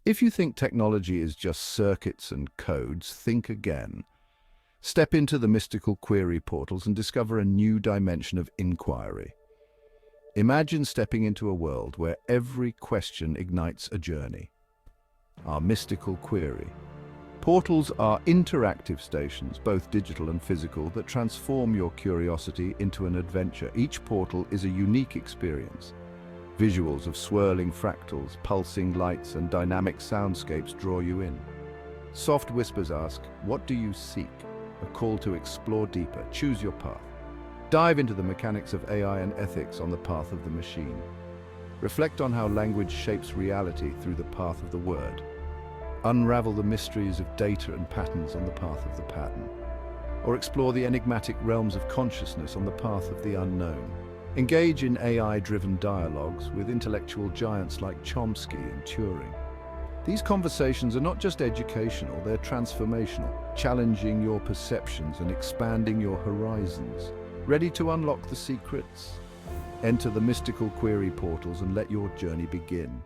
If you think technology is just circuits and codes, think again. Step into the mystical query portals and discover a new dimension of inquiry. Imagine stepping into a world where every question ignites a journey. Our mystical query. Portals are interactive stations, both digital and physical, that transform your curiosity into an adventure. Each portal is a unique experience. Visuals of swirling fractals, pulsing lights, and dynamic soundscapes draw you in. Soft whispers ask, "What do you seek?" A call to explore deeper. Choose your path. Dive into the mechanics of AI and ethics on the path of the machine. Reflect on how language shapes reality through the path of the word. Unravel the mysteries of data and patterns on the path of the pattern. Or explore the enigmatic realms of consciousness on the path of the unknown. Engage in AI-driven dialogues with intellectual giants like Chomsky and Turing. These conversations are not just educational, they're transformational, challenging your perceptions and expanding your horizons. Ready to unlock the secrets? Enter the mystical query portals and let your journey begin.